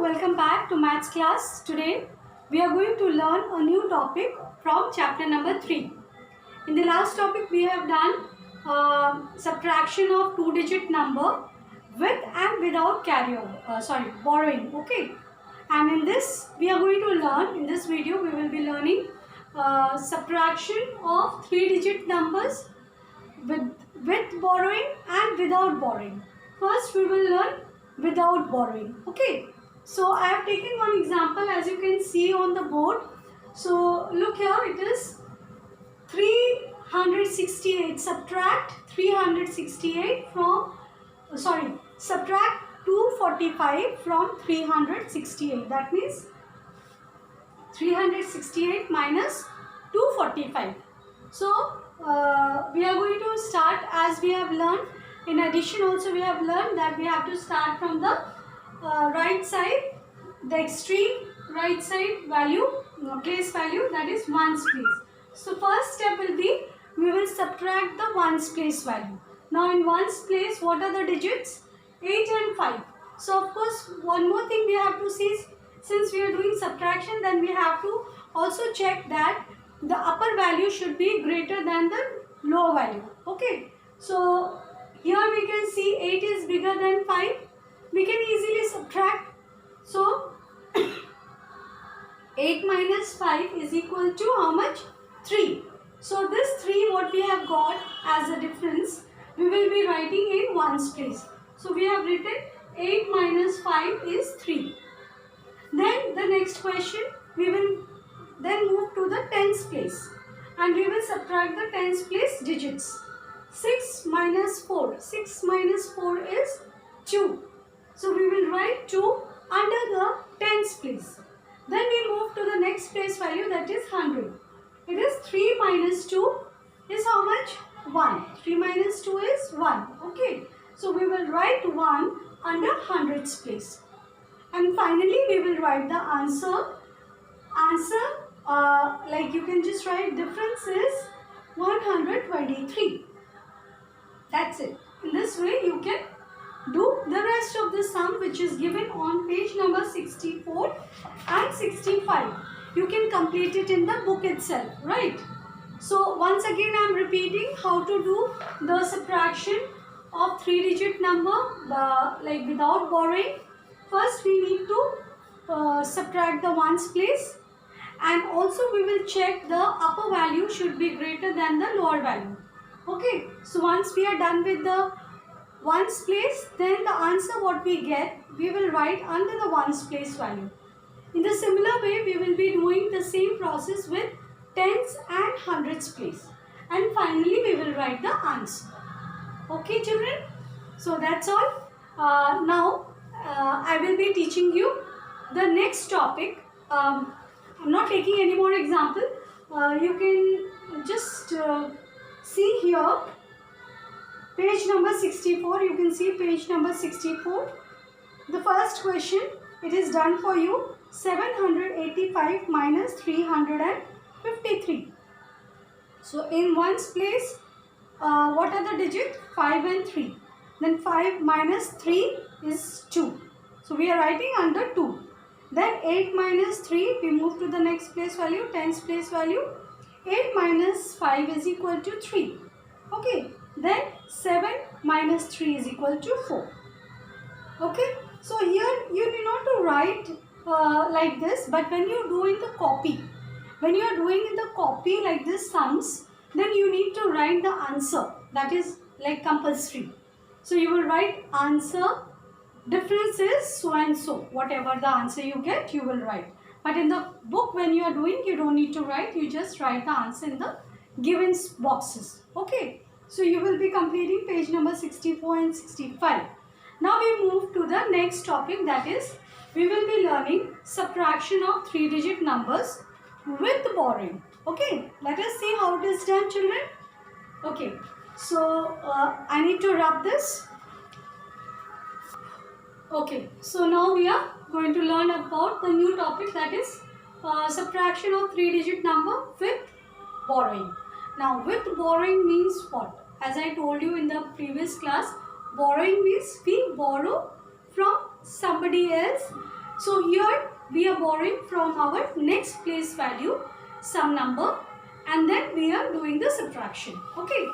welcome back to maths class. Today we are going to learn a new topic from chapter number 3. In the last topic we have done subtraction of two-digit number with and without borrowing. Okay, and in this we are going to learn, in this video we will be learning subtraction of three-digit numbers with borrowing and without borrowing. First we will learn without borrowing. Okay, so I have taken one example as you can see on the board. So look here, it is 368. Subtract 368 from subtract 245 from 368. That means 368 minus 245. So we are going to start as we have learned. In addition, also we have learned that we have to start from the right side, the extreme right side value, place value, that is ones place. So first step will be, we will subtract the ones place value. Now in ones place, what are the digits? 8 and 5. So of course one more thing we have to see, since we are doing subtraction, then we have to also check that the upper value should be greater than the lower value. Okay, so here we can see 8 is bigger than 5. We can easily subtract. So 8 minus 5 is equal to how much? 3. So this 3 what we have got as a difference, we will be writing in ones place. So we have written 8 minus 5 is 3. Then the next question, we will then move to the tens place and we will subtract the tens place digits. 6 minus 4. 6 minus 4 is 2. So we will write 2 under the tens place. Then we move to the next place value, that is 100. It is 3 minus 2 is how much? 1. 3 minus 2 is 1. Okay. So we will write 1 under hundreds place. And finally we will write the answer. Like you can just write difference is 123. That's it. In this way you can do the rest of the sum which is given on page number 64 and 65. You can complete it in the book itself, right? So once again I am repeating how to do the subtraction of three-digit number like without borrowing. First we need to subtract the ones place, and also we will check the upper value should be greater than the lower value. Okay, so once we are done with the ones place, then the answer what we get, we will write under the ones place value. In the similar way, we will be doing the same process with tens and hundreds place. And finally, we will write the answer. Okay, children? So that's all. Now, I will be teaching you the next topic. I'm not taking any more example. You can just see here, page number 64, you can see page number 64. The first question, it is done for you, 785 minus 353. So in ones place, what are the digits? 5 and 3. Then 5 minus 3 is 2. So we are writing under 2. Then 8 minus 3, we move to the next place value, tens place value. 8 minus 5 is equal to 3. Okay. Then 7 minus 3 is equal to 4. Okay. So here you need not to write like this, but when you are doing the copy, like this sums, then you need to write the answer. That is like compulsory. So you will write answer, difference is so and so. Whatever the answer you get, you will write. But in the book when you are doing, you don't need to write. You just write the answer in the given boxes. Okay. So you will be completing page number 64 and 65. Now we move to the next topic, that is, we will be learning subtraction of three-digit numbers with borrowing. Okay. Let us see how it is done, children. Okay. So I need to rub this. Okay, so now we are going to learn about the new topic, that is subtraction of three-digit number with borrowing. Now with borrowing means what? As I told you in the previous class, borrowing means we borrow from somebody else So here we are borrowing from our next place value some number, and then we are doing the subtraction. Okay.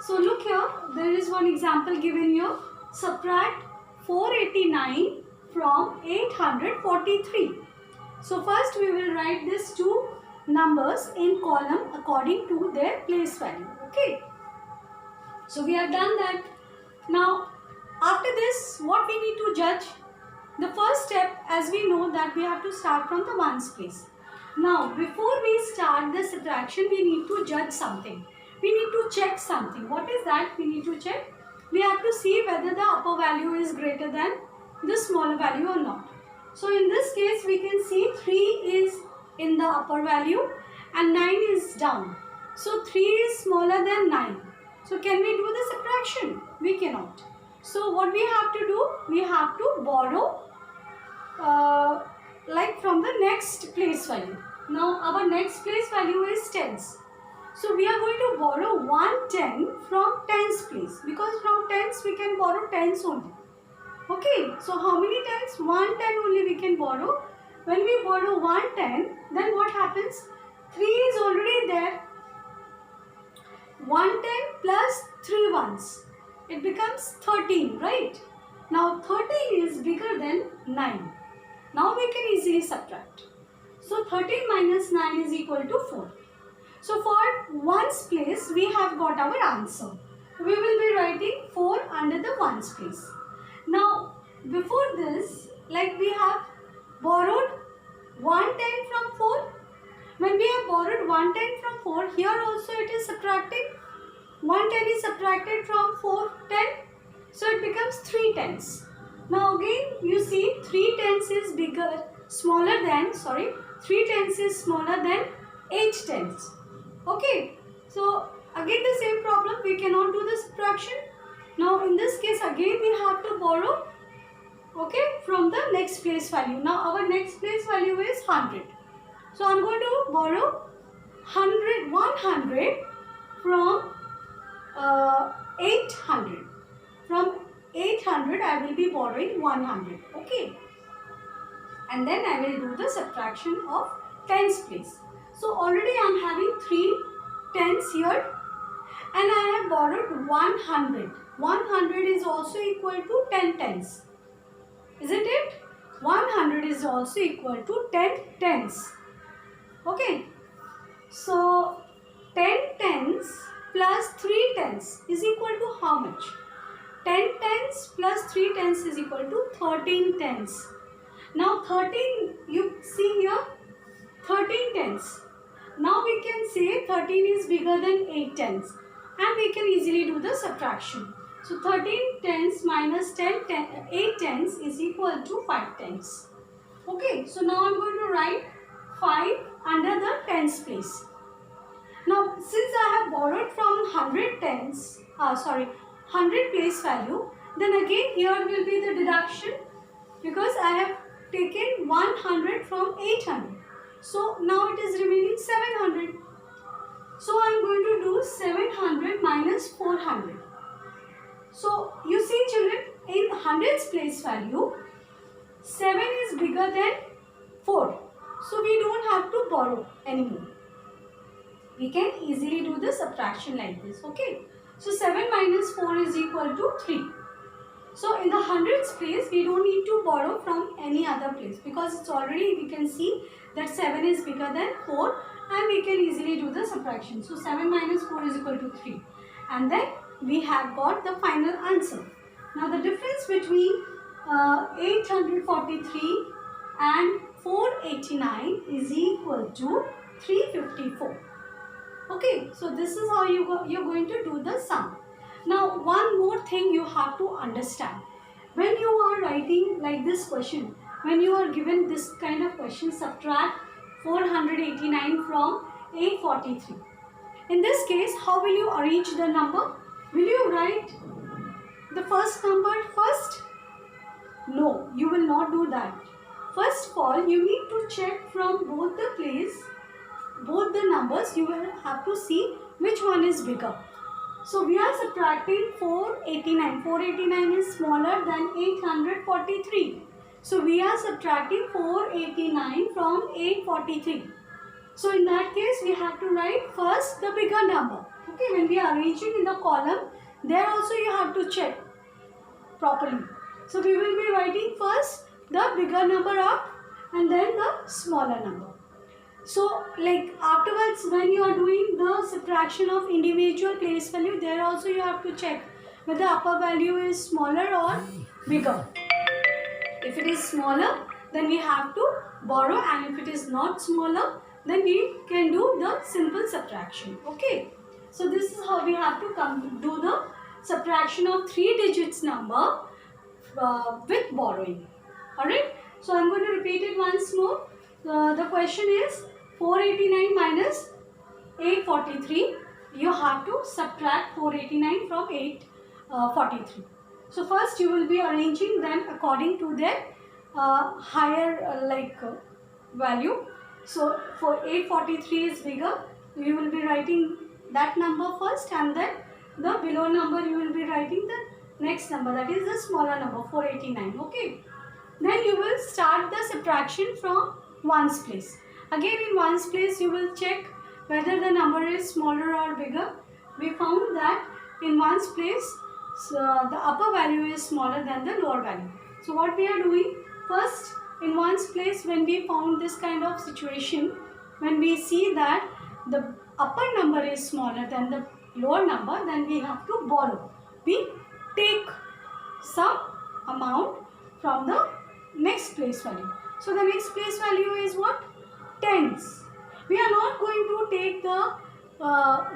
So look here, there is one example given here. Subtract 489 from 843. So first we will write these two numbers in column according to their place value. Okay. So we have done that. Now after this, what we need to judge? The first step, as we know, that we have to start from the ones place. Now before we start the subtraction, we need to judge something. We need to check something. What is that? We need to check. We have to see whether the upper value is greater than the smaller value or not. So in this case, we can see 3 is in the upper value and 9 is down. So 3 is smaller than 9. So can we do the subtraction? We cannot. So what we have to do? We have to borrow like from the next place value. Now our next place value is tens. So we are going to borrow 110 from tens place, because from tens we can borrow tens only. Okay, so how many tens? 110 only we can borrow. When we borrow 110, then what happens? 3 is already there. 110 plus 3 ones. It becomes 13, right? Now 13 is bigger than 9. Now we can easily subtract. So 13 minus 9 is equal to 4. So for ones place, we have got our answer. We will be writing 4 under the ones place. Now before this, like we have borrowed 110 from 4. When we have borrowed 110 from 4, here also it is subtracting. 110 is subtracted from 410. So it becomes 3 tens. Now again you see 3 tens is smaller than 8 tens. Okay. So again the same problem, we cannot do the subtraction. Now in this case again we have to borrow, okay, from the next place value. Now our next place value is 100. So I am going to borrow 100 from 800. From 800 I will be borrowing 100. Okay. And then I will do the subtraction of tens place. So already I am having 3 tens here and I have borrowed 100. 100 is also equal to 10 tens. Isn't it? 100 is also equal to 10 tens. Okay. So 10 tens plus 3 tens is equal to how much? 10 tens plus 3 tens is equal to 13 tens. Now 13, you see here, 13 tens. Now we can say 13 is bigger than 8 tens and we can easily do the subtraction. So 13 tens minus 8 tens is equal to 5 tens. Okay, so now I am going to write 5 under the tens place. Now since I have borrowed from 100 place value, then again here will be the deduction, because I have taken 100 from 800. So now it is remaining 700. So I am going to do 700 minus 400. So you see children, in hundreds place value, 7 is bigger than 4. So we don't have to borrow anymore. We can easily do the subtraction like this. Okay. So 7 minus 4 is equal to 3. So in the hundreds place, we don't need to borrow from any other place, because it's already, we can see that 7 is bigger than 4 and we can easily do the subtraction. So 7 minus 4 is equal to 3. And then we have got the final answer. Now the difference between 843 and 489 is equal to 354. Okay, so this is how you're going to do the sum. Now one more thing you have to understand. When you are writing like this question, when you are given this kind of question, subtract 489 from 843. In this case, how will you arrange the number? Will you write the first number first? No, you will not do that. First of all, you need to check from both the numbers. You will have to see which one is bigger. So we are subtracting 489. 489 is smaller than 843. So we are subtracting 489 from 843. So in that case, we have to write first the bigger number. Okay, when we are arranging in the column, there also you have to check properly. So we will be writing first the bigger number up and then the smaller number. So like afterwards, when you are doing the subtraction of individual place value, there also you have to check whether upper value is smaller or bigger. If it is smaller, then we have to borrow, and if it is not smaller, then we can do the simple subtraction. Okay. So this is how we have to do the subtraction of 3 digits number with borrowing. Alright. So I am going to repeat it once more. The question is 489 minus 843. You have to subtract 489 from 843. So first you will be arranging them according to their higher value. So for 843 is bigger, you will be writing that number first, and then the below number you will be writing the next number, that is the smaller number 489. Okay. Then you will start the subtraction from ones place. Again in ones place you will check whether the number is smaller or bigger. We found that in ones place the upper value is smaller than the lower value. So what we are doing, first in ones place, when we found this kind of situation, when we see that the upper number is smaller than the lower number, then we have to borrow. We take some amount from the next place value. So the next place value is what? Tens. We are not going to take the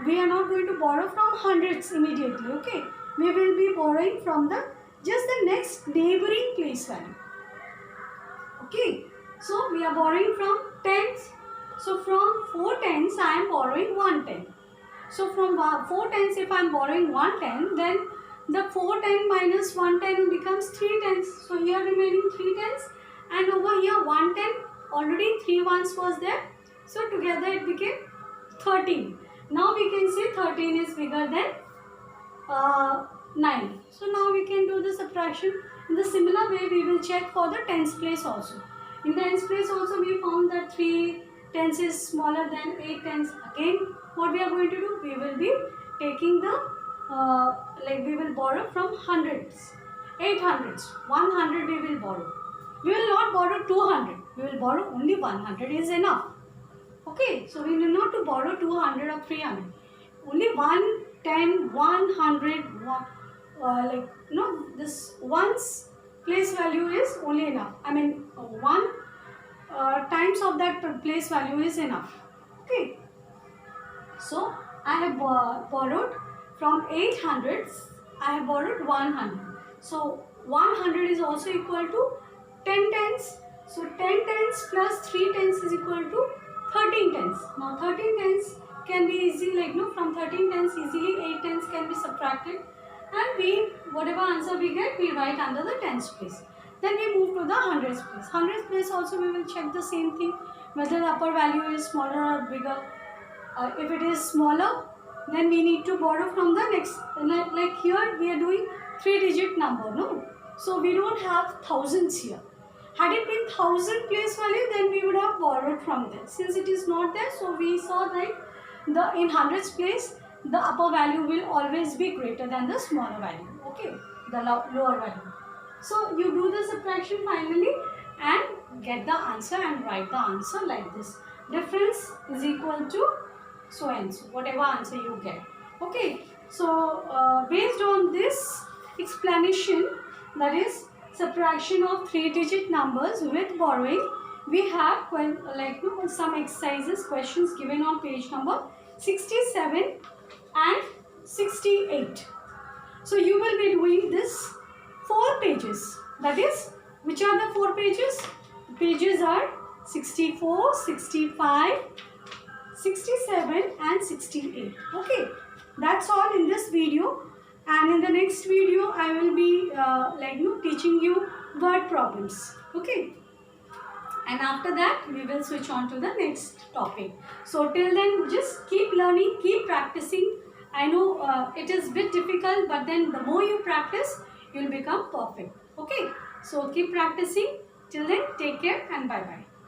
we are not going to borrow from hundreds immediately. Okay, we will be borrowing from the just the next neighboring place value. Okay, so we are borrowing from tens. So from 4 tens I am borrowing 1 10. So from 4 tens, if I am borrowing 1 10, then the 4 10 minus 1 10 becomes 3 tens. So here remaining 3 tens, and over here 1 10, already 3 ones was there. So together it became 13. Now we can say 13 is bigger than 9. So now we can do the subtraction. In the similar way, we will check for the tens place also. In the tens place also we found that 3 tens is smaller than 8 tens. Again, what we are going to do? We will be taking the we will borrow from hundreds, 800s, 100 we will borrow. We will not borrow 200. We will borrow only 100 is enough. Okay, so we need not to borrow 200 or 300. Only 110, 100, this one's place value is only enough. I mean, 1 times of that place value is enough. Okay. So I have borrowed from 800s, I have borrowed 100. So 100 is also equal to 10 tens. So 10 tens plus 3 tens is equal to 13 tens. Now 13 tens can be easy, from 13 tens easily 8 tens can be subtracted, and whatever answer we get, we write under the tens place. Then we move to the hundreds place. Hundreds place also we will check the same thing, whether the upper value is smaller or bigger. If it is smaller, then we need to borrow from the next, like here we are doing 3-digit number, no? So we don't have thousands here. Had it been 1000 place value, then we would have borrowed from there. Since it is not there, so we saw that in hundreds place, the upper value will always be greater than the smaller value, okay, the lower value. So you do the subtraction finally and get the answer and write the answer like this. Difference is equal to so and so, whatever answer you get. Okay, so based on this explanation, that is subtraction of 3-digit numbers with borrowing, we have some exercises, questions given on page number 67 and 68. So you will be doing this 4 pages. That is, which are the 4 pages? Pages are 64, 65, 67 and 68. Okay, that's all in this video, and in the next video I will be teaching you word problems. Okay, and after that we will switch on to the next topic. So till then, just keep learning, keep practicing. I know it is a bit difficult, but then the more you practice, you will become perfect. Okay, so keep practicing. Till then, take care and bye-bye.